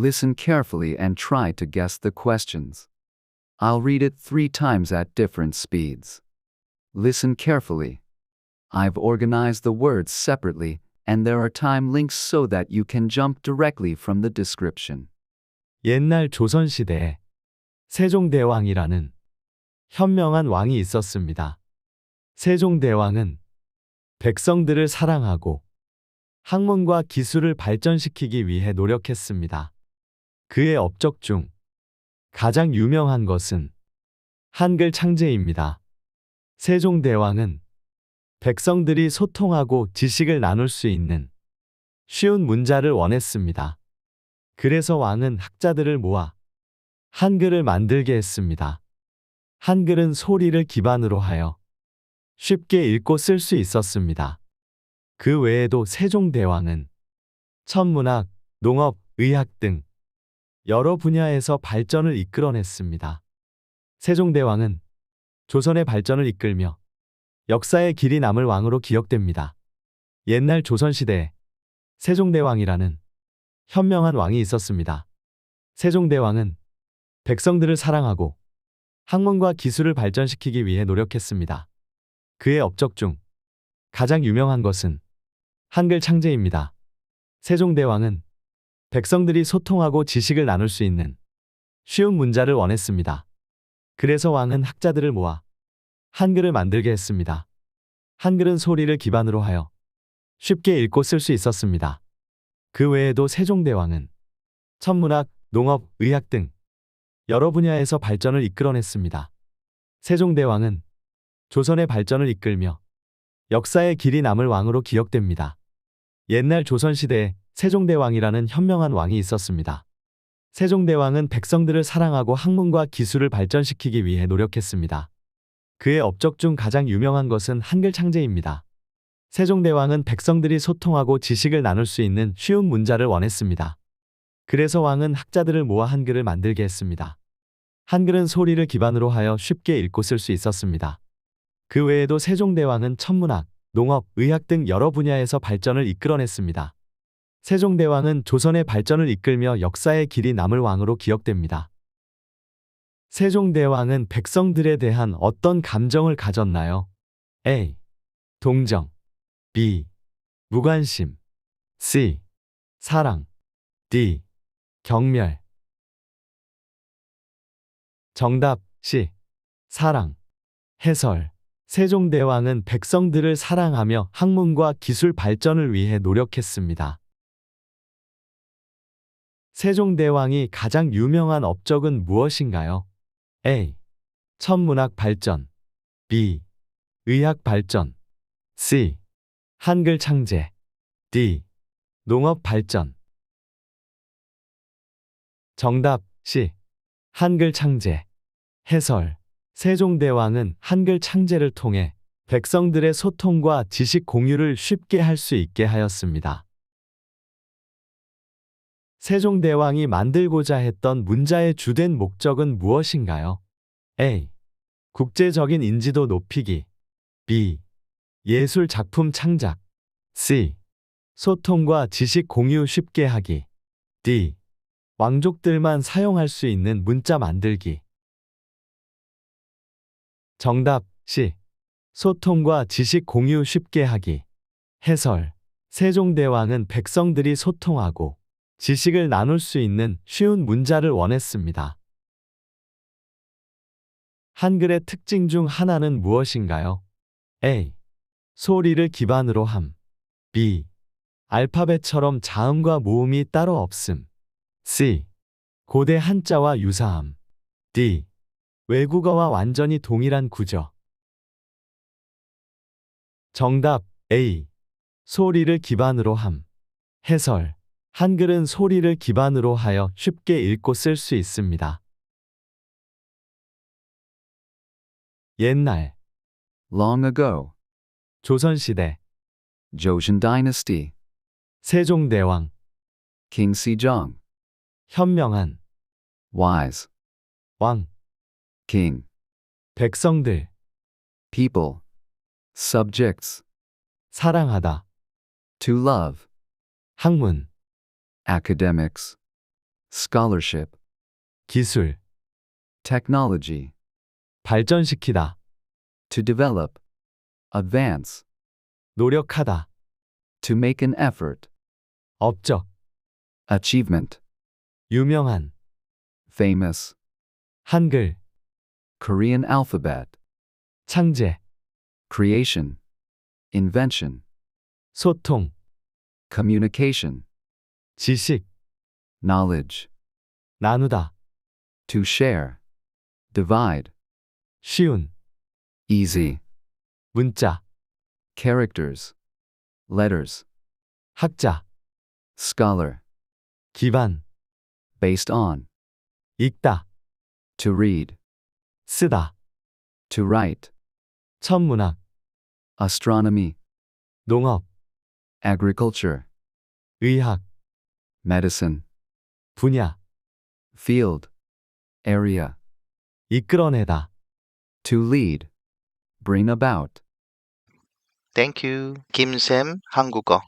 Listen carefully and try to guess the questions. I'll read it 3 times at different speeds. Listen carefully. I've organized the words separately, and there are time links so that you can jump directly from the description. 옛날 조선시대에 세종대왕이라는 현명한 왕이 있었습니다. 세종대왕은 백성들을 사랑하고 학문과 기술을 발전시키기 위해 노력했습니다. 그의 업적 중 가장 유명한 것은 한글 창제입니다. 세종대왕은 백성들이 소통하고 지식을 나눌 수 있는 쉬운 문자를 원했습니다. 그래서 왕은 학자들을 모아 한글을 만들게 했습니다. 한글은 소리를 기반으로 하여 쉽게 읽고 쓸 수 있었습니다. 그 외에도 세종대왕은 천문학, 농업, 의학 등 여러 분야에서 발전을 이끌어냈습니다. 세종대왕은 조선의 발전을 이끌며 역사의 길이 남을 왕으로 기억됩니다. 옛날 조선시대에 세종대왕이라는 현명한 왕이 있었습니다. 세종대왕은 백성들을 사랑하고 학문과 기술을 발전시키기 위해 노력했습니다. 그의 업적 중 가장 유명한 것은 한글 창제입니다. 세종대왕은 백성들이 소통하고 지식을 나눌 수 있는 쉬운 문자를 원했습니다. 그래서 왕은 학자들을 모아 한글을 만들게 했습니다. 한글은 소리를 기반으로 하여 쉽게 읽고 쓸 수 있었습니다. 그 외에도 세종대왕은 천문학, 농업, 의학 등 여러 분야에서 발전을 이끌어냈습니다. 세종대왕은 조선의 발전을 이끌며 역사의 길이 남을 왕으로 기억됩니다. 옛날 조선시대에 세종대왕이라는 현명한 왕이 있었습니다. 세종대왕은 백성들을 사랑하고 학문과 기술을 발전시키기 위해 노력했습니다. 그의 업적 중 가장 유명한 것은 한글 창제입니다. 세종대왕은 백성들이 소통하고 지식을 나눌 수 있는 쉬운 문자를 원했습니다. 그래서 왕은 학자들을 모아 한글을 만들게 했습니다. 한글은 소리를 기반으로 하여 쉽게 읽고 쓸 수 있었습니다. 그 외에도 세종대왕은 천문학, 농업, 의학 등 여러 분야에서 발전을 이끌어냈습니다. 세종대왕은 조선의 발전을 이끌며 역사의 길이 남을 왕으로 기억됩니다. 세종대왕은 백성들에 대한 어떤 감정을 가졌나요? A. 동정 B. 무관심 C. 사랑 D. 경멸 정답 C. 사랑 해설 세종대왕은 백성들을 사랑하며 학문과 기술 발전을 위해 노력했습니다. 세종대왕이 가장 유명한 업적은 무엇인가요? A. 천문학 발전 B. 의학 발전 C. 한글 창제 D. 농업 발전 정답 C. 한글 창제 해설 세종대왕은 한글 창제를 통해 백성들의 소통과 지식 공유를 쉽게 할 수 있게 하였습니다. 세종대왕이 만들고자 했던 문자의 주된 목적은 무엇인가요? A. 국제적인 인지도 높이기 B. 예술 작품 창작 C. 소통과 지식 공유 쉽게 하기 D. 왕족들만 사용할 수 있는 문자 만들기 정답 C. 소통과 지식 공유 쉽게 하기 해설 세종대왕은 백성들이 소통하고 지식을 나눌 수 있는 쉬운 문자를 원했습니다. 한글의 특징 중 하나는 무엇인가요? A. 소리를 기반으로 함 B. 알파벳처럼 자음과 모음이 따로 없음 C. 고대 한자와 유사함 D. 외국어와 완전히 동일한 구조 정답 A. 소리를 기반으로 함 해설 한글은 소리를 기반으로 하여 쉽게 읽고 쓸 수 있습니다. 옛날 Long ago. 조선시대 Joseon Dynasty. 세종대왕 King Sejong. 현명한 Wise. 왕 King. 백성들 People. Subjects. 사랑하다 To love. 학문 Academics. scholarship, 기술, technology, 발전시키다, to develop, advance, 노력하다, to make an effort, 업적, achievement, 유명한, famous, 한글, Korean alphabet, 창제, creation, invention, 소통, communication, 지식, knowledge, 나누다, to share, divide, 쉬운, easy, 문자, characters, letters, 학자, scholar, 기반, based on, 읽다, to read, 쓰다, to write, 천문학, astronomy, 농업, agriculture, 의학, medicine, 분야, field, area, 이끌어내다, to lead, bring about. Thank you. 김쌤 한국어.